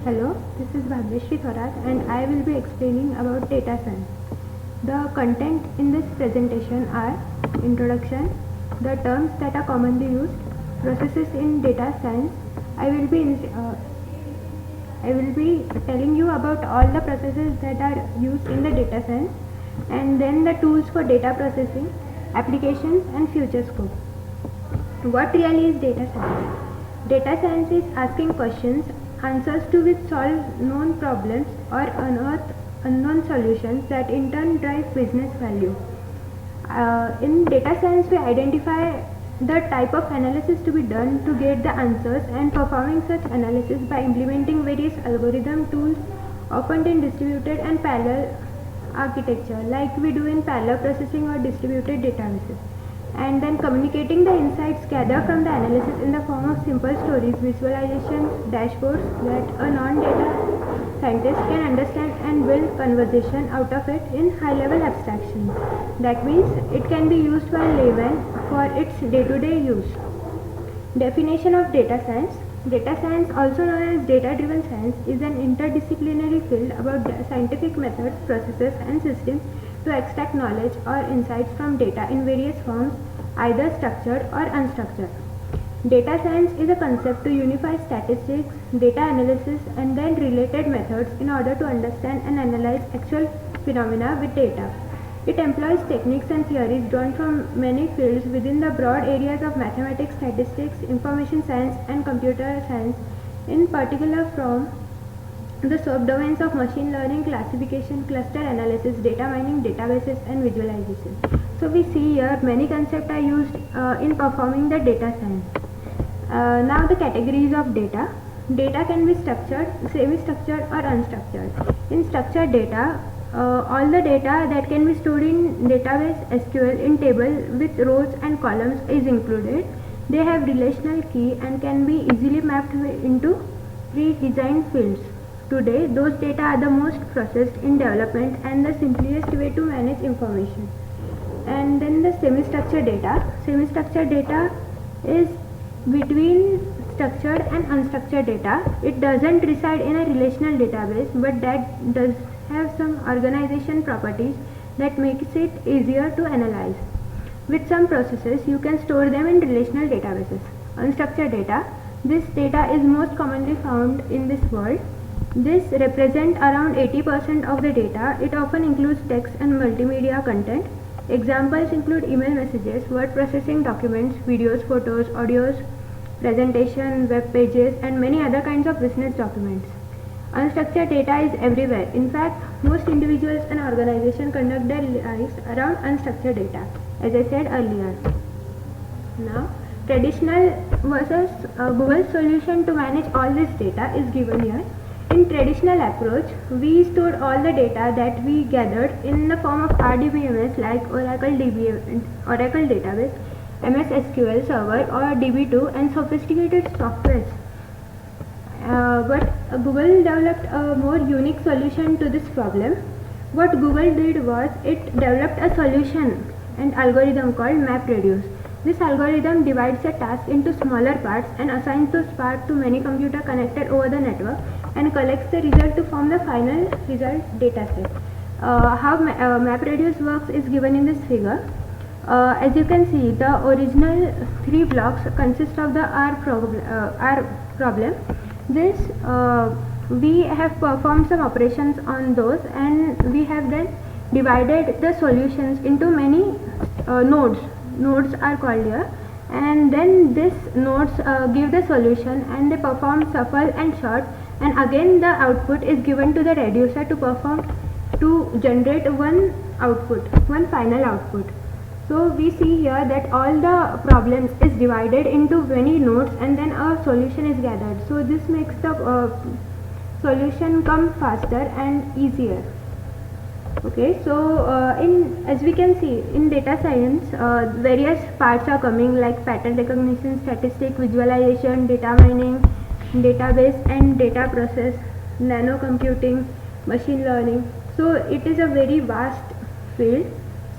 Hello, this is Bhagyashree Thorat and I will be explaining about data science. The content in this presentation are introduction, the terms that are commonly used, processes in data science. I will be telling you about all the processes that are used in the data science, and then the tools for data processing, applications and future scope. What really is data science? Data science is asking questions, answers to which solve known problems or unearth unknown solutions that in turn drive business value. In data science, we identify the type of analysis to be done to get the answers and performing such analysis by implementing various algorithm tools, often in distributed and parallel architecture, like we do in parallel processing or distributed databases, and then communicating the insights gathered from the analysis in the form of simple stories, visualizations, dashboards that a non-data scientist can understand and build conversation out of it in high-level abstraction. That means it can be used by layman for its day-to-day use. Definition of data science. Data science, also known as data-driven science, is an interdisciplinary field about scientific methods, processes and systems to extract knowledge or insights from data in various forms, either structured or unstructured. Data science is a concept to unify statistics, data analysis and then related methods in order to understand and analyze actual phenomena with data. It employs techniques and theories drawn from many fields within the broad areas of mathematics, statistics, information science and computer science, in particular from the subdomains of machine learning, classification, cluster analysis, data mining, databases and visualization. So we see here many concepts are used in performing the data science. Now the categories of data. Data can be structured, semi-structured or unstructured. In structured data, all the data that can be stored in database SQL in table with rows and columns is included. They have relational key and can be easily mapped into pre-designed fields. Today, those data are the most processed in development and the simplest way to manage information. And then the semi-structured data. Semi-structured data is between structured and unstructured data. It doesn't reside in a relational database, but that does have some organization properties that makes it easier to analyze. With some processes, you can store them in relational databases. Unstructured data. This data is most commonly found in this world. This represents around 80% of the data. It often includes text and multimedia content. Examples include email messages, word processing documents, videos, photos, audios, presentation, web pages, and many other kinds of business documents. Unstructured data is everywhere. In fact, most individuals and organizations conduct their lives around unstructured data, as I said earlier. Now, traditional versus Google solution to manage all this data is given here. In traditional approach, we stored all the data that we gathered in the form of RDBMS like Oracle database, MS SQL server or DB2 and sophisticated softwares. But Google developed a more unique solution to this problem. What Google did was it developed a solution and algorithm called MapReduce. This algorithm divides a task into smaller parts and assigns those parts to many computers connected over the network and collects the result to form the final result dataset. How MapReduce works is given in this figure. As you can see, the original 3 blocks consist of the R problem. This we have performed some operations on those, and we have then divided the solutions into many nodes. Nodes are called here, and then this nodes give the solution and they perform shuffle and sort, and again the output is given to the reducer to generate one final output. So we see here that all the problems is divided into many nodes and then a solution is gathered. So this makes the solution come faster and easier. Okay, so as we can see in data science, various parts are coming like pattern recognition, statistic, visualization, data mining, database and data process, nano computing, machine learning. So it is a very vast field.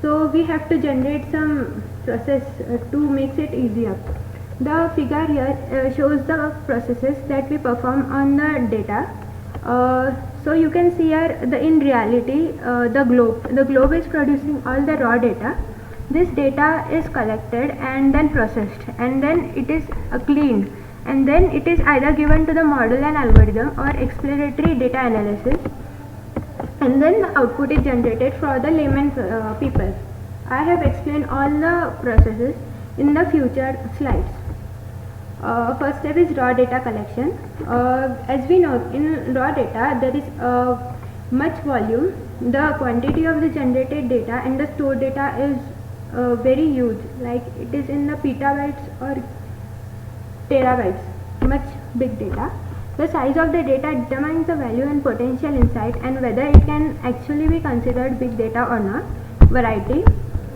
So we have to generate some process to make it easier. The figure here shows the processes that we perform on the data. So you can see here in reality the globe is producing all the raw data. This data is collected and then processed, and then it is cleaned, and then it is either given to the model and algorithm or exploratory data analysis, and then the output is generated for the layman people. I have explained all the processes in the future slides. First step is raw data collection. As we know, in raw data there is much volume. The quantity of the generated data and the stored data is very huge, like it is in the petabytes or terabytes, much big data. The size of the data determines the value and potential insight and whether it can actually be considered big data or not. Variety,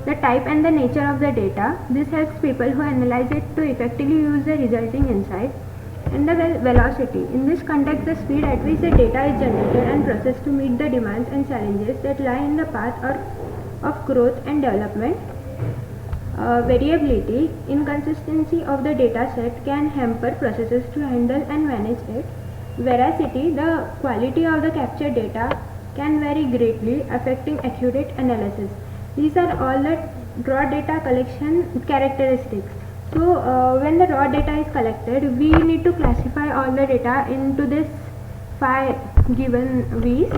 the type and the nature of the data. This helps people who analyze it to effectively use the resulting insight. And the velocity. In this context, the speed at which the data is generated and processed to meet the demands and challenges that lie in the path of growth and development. Variability, inconsistency of the data set can hamper processes to handle and manage it. Veracity, the quality of the captured data can vary greatly, affecting accurate analysis. These are all the raw data collection characteristics. So when the raw data is collected, we need to classify all the data into this 5 given V's,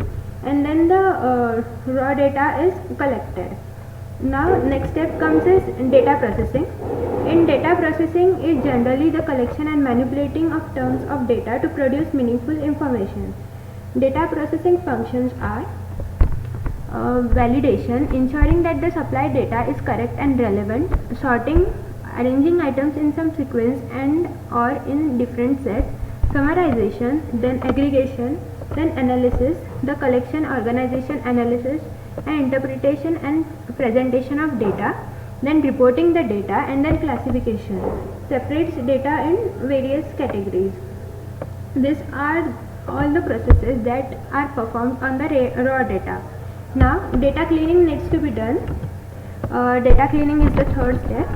and then the raw data is collected. Now next step comes is data processing. In data processing is generally the collection and manipulating of terms of data to produce meaningful information. Data processing functions are validation, ensuring that the supplied data is correct and relevant, sorting, arranging items in some sequence and or in different sets, summarization, then aggregation, then analysis, the collection, organization, analysis and interpretation and presentation of data, then reporting the data, and then classification. Separates data in various categories. These are all the processes that are performed on the raw data. Now data cleaning needs to be done. Data cleaning is the third step.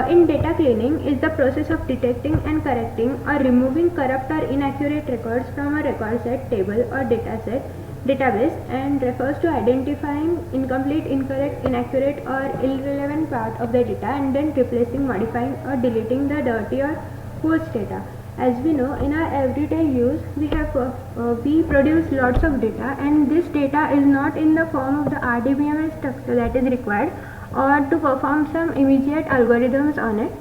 In data cleaning is the process of detecting and correcting or removing corrupt or inaccurate records from a record set, table or database, and refers to identifying incomplete, incorrect, inaccurate or irrelevant part of the data and then replacing, modifying or deleting the dirty or forced data. As we know, in our everyday use we produce lots of data, and this data is not in the form of the RDBMS structure that is required or to perform some immediate algorithms on it.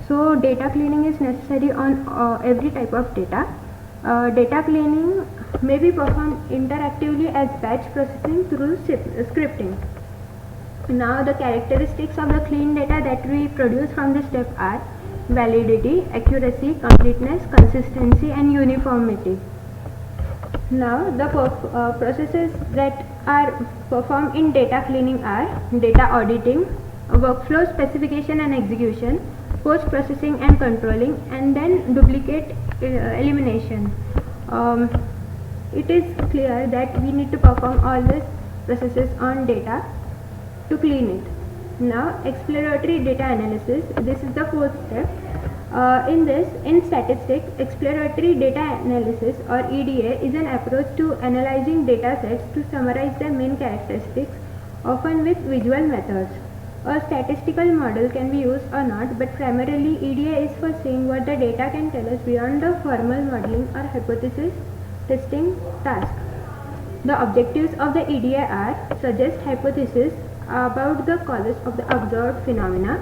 So data cleaning is necessary on every type of data. Data cleaning may be performed interactively as batch processing through scripting. Now the characteristics of the clean data that we produce from this step are validity, accuracy, completeness, consistency and uniformity. Now the processes that are performed in data cleaning are data auditing, workflow specification and execution, post processing and controlling, and then duplicate elimination. It is clear that we need to perform all these processes on data to clean it. Now exploratory data analysis, this is the fourth step. In statistics, exploratory data analysis or EDA is an approach to analyzing data sets to summarize their main characteristics, often with visual methods. A statistical model can be used or not, but primarily EDA is for seeing what the data can tell us beyond the formal modeling or hypothesis testing task. The objectives of the EDA are suggest hypotheses about the causes of the observed phenomena,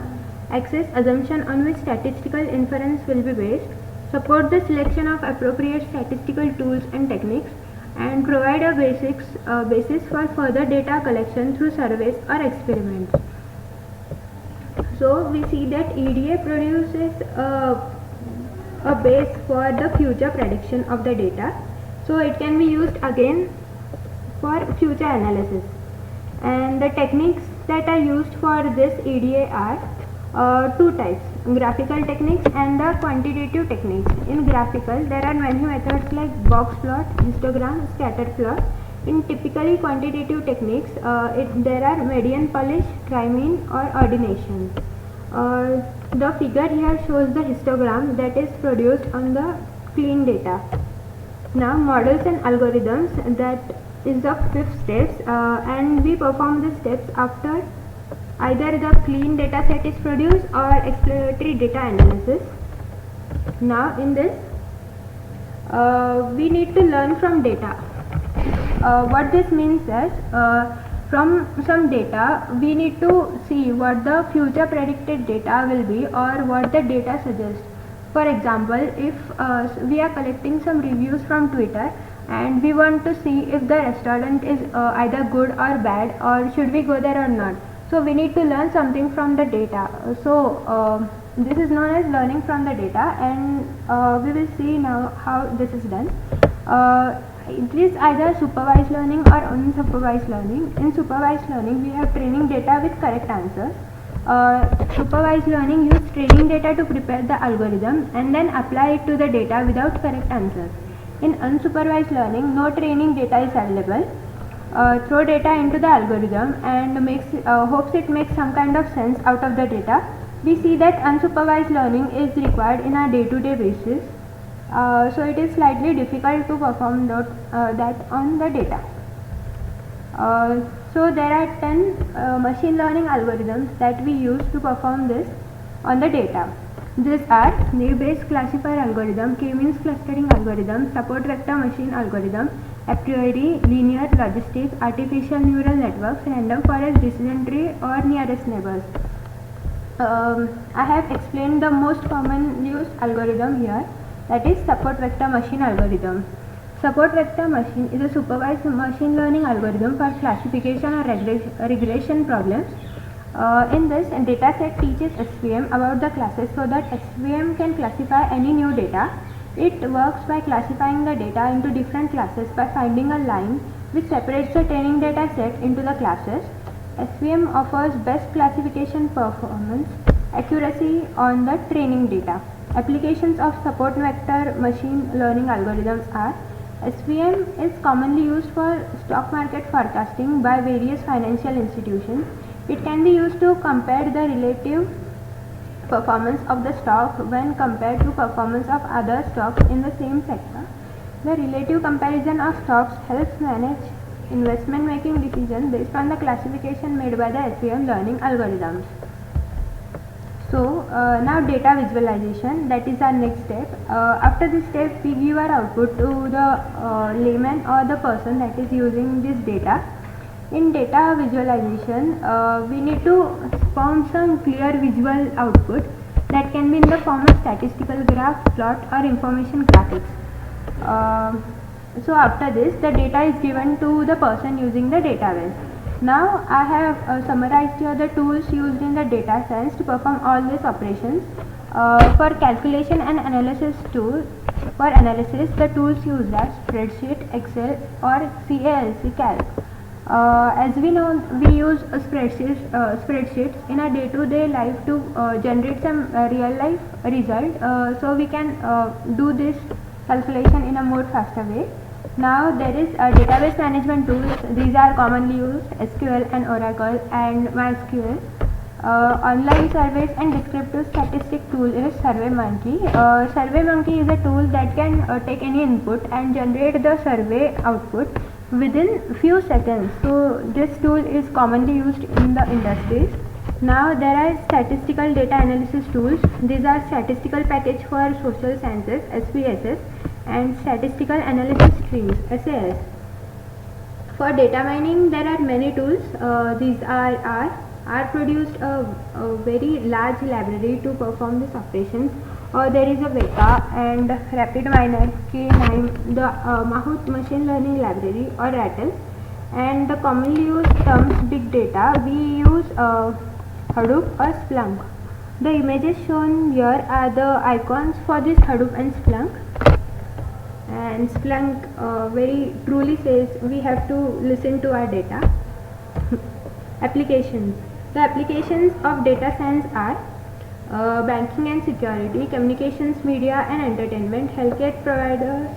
access assumption on which statistical inference will be based, support the selection of appropriate statistical tools and techniques, and provide a basis for further data collection through surveys or experiments. So we see that EDA produces a base for the future prediction of the data. So it can be used again for future analysis. And the techniques that are used for this EDA are two types, graphical techniques and the quantitative techniques. In graphical, there are many methods like box plot, histogram, scatter plot. In typically quantitative techniques, there are median polish, trimean or ordination. The figure here shows the histogram that is produced on the clean data. Now models and algorithms, that is the fifth steps, and we perform the steps after either the clean data set is produced or exploratory data analysis. Now in this we need to learn from data. What this means is, from some data we need to see what the future predicted data will be or what the data suggests. For example, if we are collecting some reviews from Twitter and we want to see if the restaurant is either good or bad, or should we go there or not. So we need to learn something from the data. So this is known as learning from the data, and we will see now how this is done. It is either supervised learning or unsupervised learning. In supervised learning, we have training data with correct answers. Supervised learning uses training data to prepare the algorithm and then apply it to the data without correct answers. In unsupervised learning, no training data is available. Throw data into the algorithm and hopes it makes some kind of sense out of the data. We see that unsupervised learning is required in a day-to-day basis. So it is slightly difficult to perform that on the data. So there are 10 machine learning algorithms that we use to perform this on the data. These are naive-Bayes classifier algorithm, k-means clustering algorithm, support vector machine algorithm, a priori, linear, logistic, artificial neural networks, random forest decision tree, or nearest neighbors. I have explained the most common used algorithm here, that is support vector machine algorithm. Support vector machine is a supervised machine learning algorithm for classification or regression problems. In this, dataset teaches SVM about the classes so that SVM can classify any new data. It works by classifying the data into different classes by finding a line which separates the training data set into the classes. SVM offers best classification performance accuracy on the training data. Applications of support vector machine learning algorithms are: SVM is commonly used for stock market forecasting by various financial institutions. It can be used to compare the relative performance of the stock when compared to performance of other stocks in the same sector. The relative comparison of stocks helps manage investment making decisions based on the classification made by the SVM learning algorithms. So now data visualization, that is our next step. After this step, we give our output to the layman or the person that is using this data. In data visualization, we need to form some clear visual output that can be in the form of statistical graph, plot, or information graphics. So after this, the data is given to the person using the database. Now I have summarized here the tools used in the data science to perform all these operations. For calculation and analysis tool, for analysis, the tools used are spreadsheet, Excel, or CALC calc. As we know, we use spreadsheets in our day-to-day life to generate some real-life result. So we can do this calculation in a more faster way. Now there is database management tools. These are commonly used: SQL and Oracle and MySQL. Online surveys and descriptive statistic tool is SurveyMonkey. SurveyMonkey is a tool that can take any input and generate the survey output within few seconds. So this tool is commonly used in the industries. Now there are statistical data analysis tools. These are statistical package for social sciences (SPSS) and statistical analysis streams (SAS). For data mining, there are many tools. These are R produced a very large library to perform these operations. There is a Veka and RapidMiner, K9, the Mahout machine learning library or Rattle. And the commonly used terms big data, we use Hadoop or Splunk. The images shown here are the icons for this Hadoop and Splunk. And Splunk very truly says we have to listen to our data. Applications. The applications of data science are banking and security, communications, media and entertainment, healthcare providers,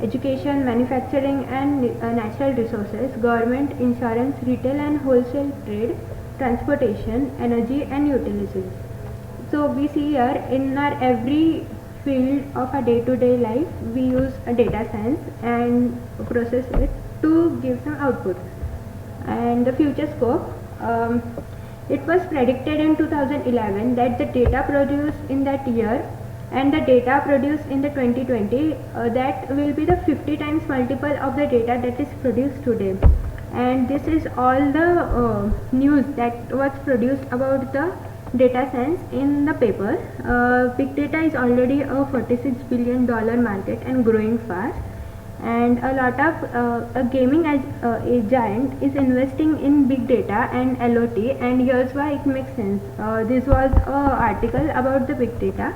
education, manufacturing and natural resources, government, insurance, retail and wholesale trade, transportation, energy and utilities. So we see here in our every field of our day-to-day life, we use a data science and process it to give some output. And the future scope, it was predicted in 2011 that the data produced in that year and the data produced in the 2020, that will be the 50 times multiple of the data that is produced today. And this is all the news that was produced about the data science in the paper. Big data is already a $46 billion market and growing fast, and a lot of a gaming as a giant is investing in big data and LOT, and here's why it makes sense. This was an article about the big data,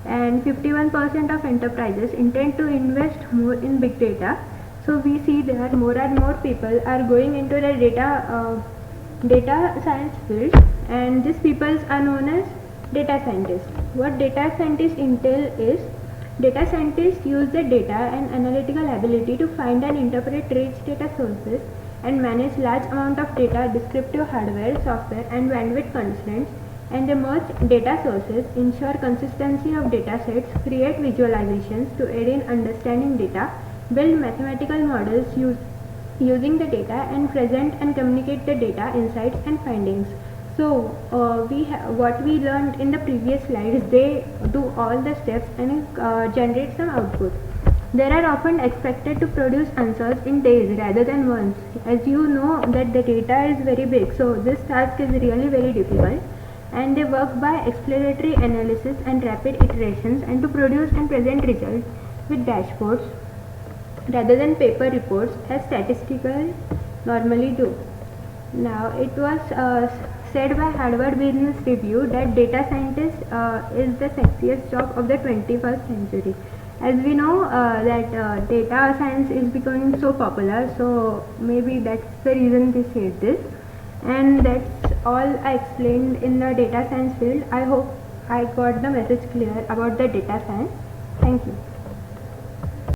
and 51% of enterprises intend to invest more in big data. So we see that more and more people are going into the data science field, and these people are known as data scientists. What data scientists entail is, data scientists use the data and analytical ability to find and interpret rich data sources and manage large amount of data, descriptive hardware, software and bandwidth constraints, and they merge data sources, ensure consistency of data sets, create visualizations to aid in understanding data, build mathematical models using the data, and present and communicate the data, insights and findings. So what we learned in the previous slides, they do all the steps and generate some output. They are often expected to produce answers in days rather than months. As you know that the data is very big, so this task is really very difficult, and they work by exploratory analysis and rapid iterations, and to produce and present results with dashboards rather than paper reports as statistical normally do. Now, it was said by Harvard Business Review that data scientist is the sexiest job of the 21st century. As we know that data science is becoming so popular, so maybe that's the reason they said this. And that's all I explained in the data science field. I hope I got the message clear about the data science. Thank you.